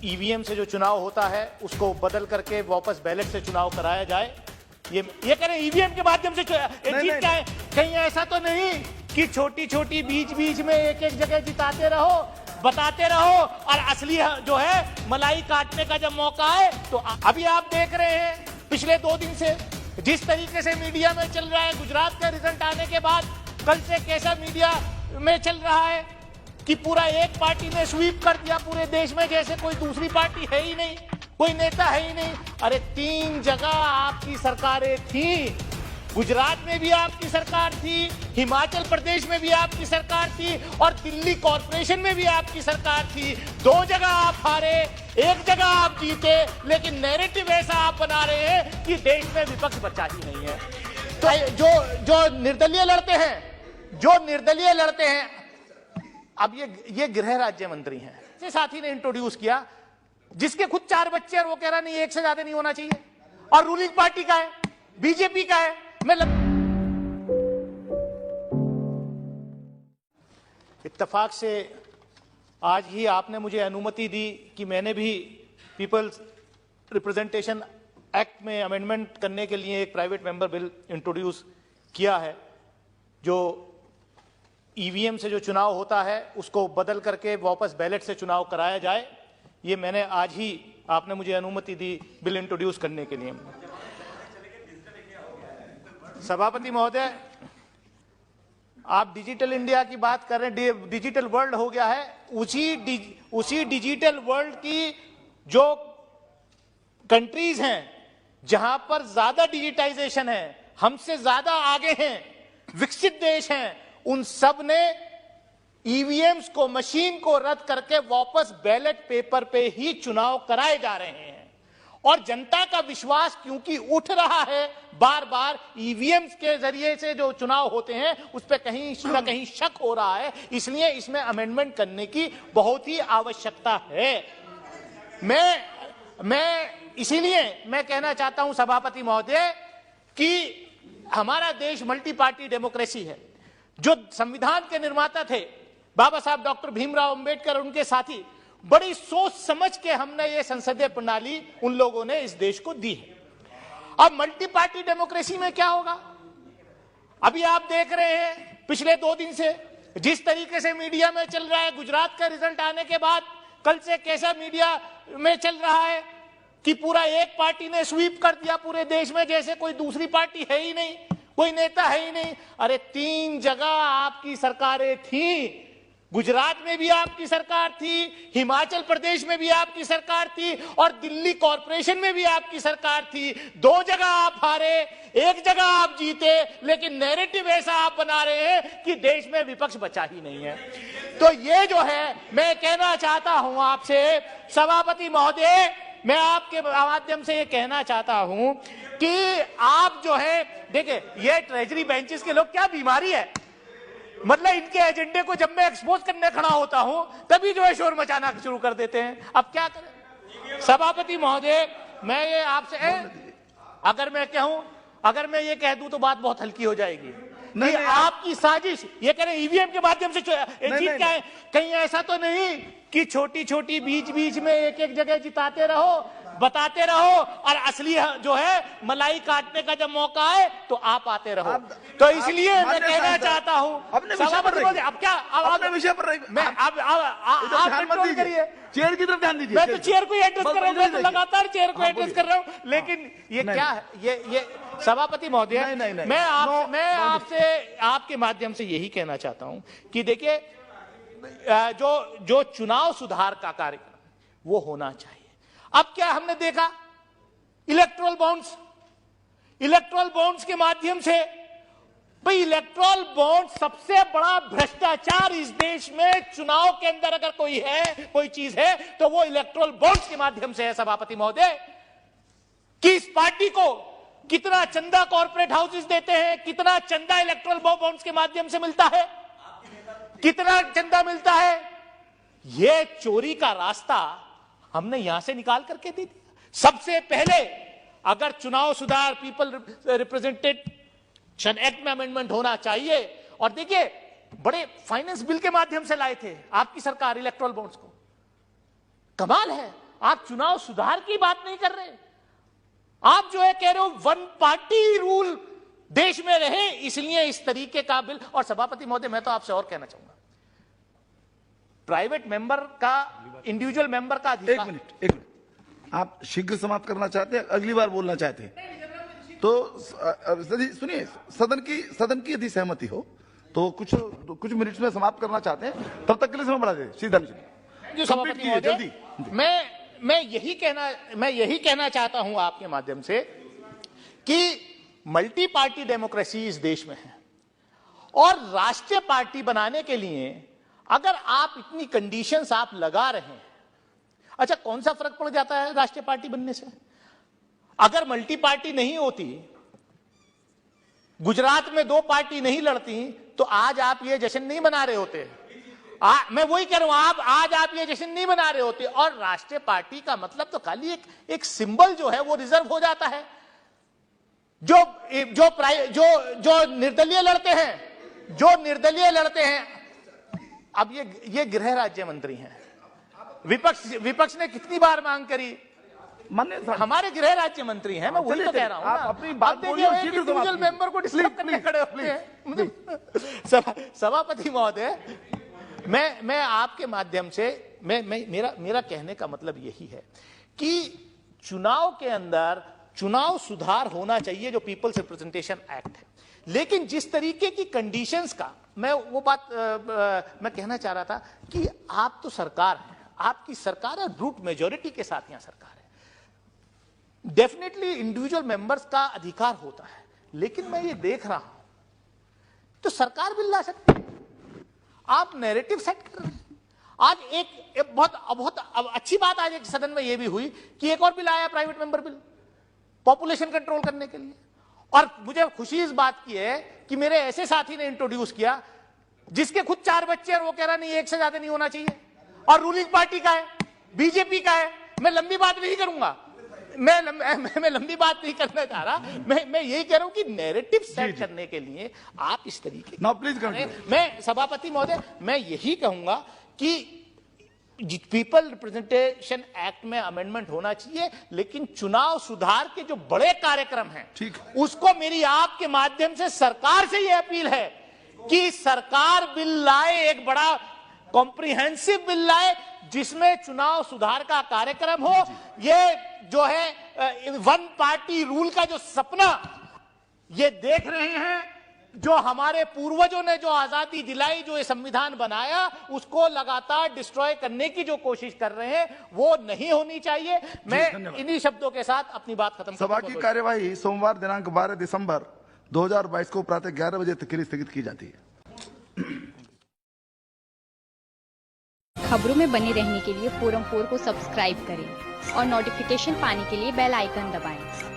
EVM से जो चुनाव होता है उसको बदल करके वापस बैलेट से चुनाव कराया जाए। ये कह रहे हैं ईवीएम के माध्यम से जीत क्या है। कहीं ऐसा तो नहीं कि छोटी छोटी बीच बीच में एक एक जगह जिताते रहो, बताते रहो और असली जो है मलाई काटने का जब मौका है तो अभी आप देख रहे हैं पिछले 2 दिन से जिस तरीके से मीडिया में चल रहा है, गुजरात का रिजल्ट आने के बाद कल से कैसा मीडिया में चल रहा है कि पूरा एक पार्टी ने स्वीप कर दिया पूरे देश में, जैसे कोई दूसरी पार्टी है ही नहीं, कोई नेता है ही नहीं। अरे 3 जगह आपकी सरकारें थी, गुजरात में भी आपकी सरकार थी, हिमाचल प्रदेश में भी आपकी सरकार थी और दिल्ली कॉर्पोरेशन में भी आपकी सरकार थी। 2 जगह आप हारे, 1 जगह आप जीते, लेकिन नैरेटिव ऐसा आप बना रहे हैं कि देश में विपक्ष बचा ही नहीं है। तो जो निर्दलीय लड़ते हैं, अब ये गृह राज्य मंत्री हैं, से साथी ने इंट्रोड्यूस किया जिसके खुद 4 बच्चे और वो कह रहा नहीं 1 से ज्यादा नहीं होना चाहिए और रूलिंग पार्टी का है, बीजेपी का है। इत्तेफाक से आज ही आपने मुझे अनुमति दी कि मैंने भी पीपल्स रिप्रेजेंटेशन एक्ट में अमेंडमेंट करने के लिए एक प्राइवेट मेंबर बिल इंट्रोड्यूस किया है। जो ईवीएम से जो चुनाव होता है उसको बदल करके वापस बैलेट से चुनाव कराया जाए। ये मैंने आज ही आपने मुझे अनुमति दी बिल इंट्रोड्यूस करने के लिए। सभापति महोदय, आप डिजिटल इंडिया की बात कर रहे हैं, डिजिटल वर्ल्ड हो गया है। उसी डिजिटल वर्ल्ड की जो कंट्रीज हैं जहां पर ज्यादा डिजिटाइजेशन है, हमसे ज्यादा आगे हैं, विकसित देश हैं, उन सब ने ईवीएम्स को, मशीन को रद्द करके वापस बैलेट पेपर पे ही चुनाव कराए जा रहे हैं। और जनता का विश्वास क्योंकि उठ रहा है, बार बार ईवीएम्स के जरिए से जो चुनाव होते हैं उस पर कहीं ना कहीं शक हो रहा है, इसलिए इसमें अमेंडमेंट करने की बहुत ही आवश्यकता है। इसीलिए मैं कहना चाहता हूं सभापति महोदय कि हमारा देश मल्टी पार्टी डेमोक्रेसी है। जो संविधान के निर्माता थे बाबा साहब डॉक्टर भीमराव अंबेडकर और उनके साथी, बड़ी सोच समझ के हमने ये संसदीय प्रणाली उन लोगों ने इस देश को दी है। अब मल्टी पार्टी डेमोक्रेसी में क्या होगा, अभी आप देख रहे हैं पिछले 2 दिन से जिस तरीके से मीडिया में चल रहा है, गुजरात का रिजल्ट आने के बाद कल से कैसा मीडिया में चल रहा है कि पूरा एक पार्टी ने स्वीप कर दिया पूरे देश में, जैसे कोई दूसरी पार्टी है ही नहीं, कोई नेता है ही नहीं। अरे 3 जगह आपकी सरकारें थी, गुजरात में भी आपकी सरकार थी, हिमाचल प्रदेश में भी आपकी सरकार थी और दिल्ली कॉर्पोरेशन में भी आपकी सरकार थी। 2 जगह आप हारे, 1 जगह आप जीते, लेकिन नैरेटिव ऐसा आप बना रहे हैं कि देश में विपक्ष बचा ही नहीं है। तो ये जो है, मैं कहना चाहता हूं आपसे सभापति महोदय, मैं आपके माध्यम से ये कहना चाहता हूं कि आप जो है, देखिए ये ट्रेजरी बेंचेस के लोग, क्या बीमारी है, मतलब इनके एजेंडे को जब मैं एक्सपोज करने खड़ा होता हूं तभी जो है शोर मचाना शुरू कर देते हैं। अब क्या करें सभापति महोदय, मैं ये आपसे अगर मैं ये कह दूं तो बात बहुत हल्की हो जाएगी। नहीं, आपकी साजिश, ये कह रहे ईवीएम के माध्यम से जीत क्या है। कहीं ऐसा तो नहीं कि छोटी छोटी बीच बीच में एक एक जगह जिताते रहो, बताते रहो और असली जो है मलाई काटने का जब मौका है तो आप आते रहो। तो इसलिए मैं कहना चाहता हूं अपने विषय पर रहिए। अब क्या अपने विषय पर रहिए। मैं आप कंट्रोल करिए, चेयर की तरफ ध्यान दीजिए। मैं तो चेयर को एड्रेस कर रहा हूं, मैं तो लगातार चेयर को एड्रेस कर रहा हूं, लेकिन ये क्या है, ये सभापति महोदय, मैं आपसे आपके माध्यम से यही कहना चाहता हूं कि देखिए जो चुनाव सुधार का कार्यक्रम वो होना चाहिए। अब क्या हमने देखा, इलेक्टोरल बॉन्ड्स के माध्यम से, भाई इलेक्टोरल बॉन्ड सबसे बड़ा भ्रष्टाचार इस देश में चुनाव के अंदर अगर कोई चीज है तो वो इलेक्टोरल बॉन्ड्स के माध्यम से है सभापति महोदय। कि इस पार्टी को कितना चंदा कॉर्पोरेट हाउसेस देते हैं, कितना चंदा इलेक्टोरल बॉन्ड्स के माध्यम से मिलता है, कितना चंदा मिलता है, ये चोरी का रास्ता हमने यहां से निकाल करके दे दिया। सबसे पहले अगर चुनाव सुधार पीपल रिप्रेजेंटेशन एक्ट में अमेंडमेंट होना चाहिए, और देखिए बड़े फाइनेंस बिल के माध्यम से लाए थे आपकी सरकार इलेक्टोरल बॉन्ड्स को, कमाल है। आप चुनाव सुधार की बात नहीं कर रहे। आप जो है कह रहे हो वन पार्टी रूल देश में रहे, इसलिए इस तरीके का बिल। और सभापति महोदय, मैं तो आपसे और कहना चाहूंगा, प्राइवेट मेंबर का, इंडिविजुअल मेंबर का एक अधिकार। मिनट, आप शीघ्र समाप्त करना चाहते हैं, अगली बार बोलना चाहते हैं तो सुनिए, सदन की यदि सहमति हो तो कुछ मिनट्स में समाप्त करना चाहते हैं, तब तक के लिए समय बढ़ा दे सीधा जो सभापति महोदय, जल्दी। मैं यही कहना चाहता हूं आपके माध्यम से कि मल्टी पार्टी डेमोक्रेसी इस देश में है, और राष्ट्रीय पार्टी बनाने के लिए अगर आप इतनी कंडीशंस आप लगा रहे हैं, अच्छा कौन सा फर्क पड़ जाता है राष्ट्रीय पार्टी बनने से? अगर मल्टी पार्टी नहीं होती, गुजरात में 2 पार्टी नहीं लड़ती, तो आज आप ये जश्न नहीं मना रहे होते। मैं वही कह रहा हूं, आज आप ये जश्न नहीं मना रहे होते। और राष्ट्रीय पार्टी का मतलब तो खाली एक सिंबल जो है वो रिजर्व हो जाता है। जो निर्दलीय लड़ते हैं, अब ये गृह राज्य मंत्री हैं। विपक्ष ने कितनी बार मांग करी, मान्य हमारे गृह राज्य मंत्री हैं, मैं वही तो कह रहा हूं। आप अपनी बात बोलिए, इंडिविजुअल मेंबर को डिस्टर्ब करने खड़े होते हैं। सभापति महोदय, मैं आपके माध्यम से मेरा कहने का मतलब यही है कि चुनाव के अंदर चुनाव सुधार होना चाहिए, जो पीपल्स रिप्रेजेंटेशन एक्ट है। लेकिन जिस तरीके की कंडीशंस का मैं कहना चाह रहा था कि आप तो सरकार है, आपकी सरकार है, रूट मेजॉरिटी के साथ यहां सरकार है। डेफिनेटली इंडिविजुअल मेंबर्स का अधिकार होता है, लेकिन मैं ये देख रहा हूं तो सरकार बिल ला सकती है। आप नैरेटिव सेट कर रहे हैं। आज एक बहुत अच्छी बात आज एक सदन में यह भी हुई कि एक और बिल आया, private member bill, population control करने के लिए। और मुझे खुशी इस बात की है कि मेरे ऐसे साथी ने इंट्रोड्यूस किया जिसके खुद 4 बच्चे, और वो कह रहा नहीं, 1 से ज्यादा नहीं होना चाहिए, और रूलिंग पार्टी का है, बीजेपी का है। मैं लंबी बात नहीं करूंगा, मैं लंबी बात नहीं करना चाह रहा। मैं यही कह रहा हूं कि नैरेटिव सेट करने के लिए आप इस तरीके प्लीज। मैं सभापति महोदय, मैं यही कहूंगा कि पीपल रिप्रेजेंटेशन एक्ट में अमेंडमेंट होना चाहिए, लेकिन चुनाव सुधार के जो बड़े कार्यक्रम हैं, ठीक, उसको मेरी आपके माध्यम से सरकार से यह अपील है कि सरकार बिल लाए, एक बड़ा कॉम्प्रिहेंसिव बिल लाए, जिसमें चुनाव सुधार का कार्यक्रम हो। ये जो है वन पार्टी रूल का जो सपना ये देख रहे हैं, जो हमारे पूर्वजों ने जो आजादी दिलाई, जो ये संविधान बनाया, उसको लगातार डिस्ट्रॉय करने की जो कोशिश कर रहे हैं, वो नहीं होनी चाहिए। मैं इन्हीं शब्दों के साथ अपनी बात खत्म सभा की कार्यवाही सोमवार दिनांक 12 दिसंबर 2022 को प्रातः 11 बजे तक के लिए स्थगित की जाती है। खबरों में बने रहने के लिए फोरम 4 को सब्सक्राइब करें और नोटिफिकेशन पाने के लिए बेल आइकन दबाएं।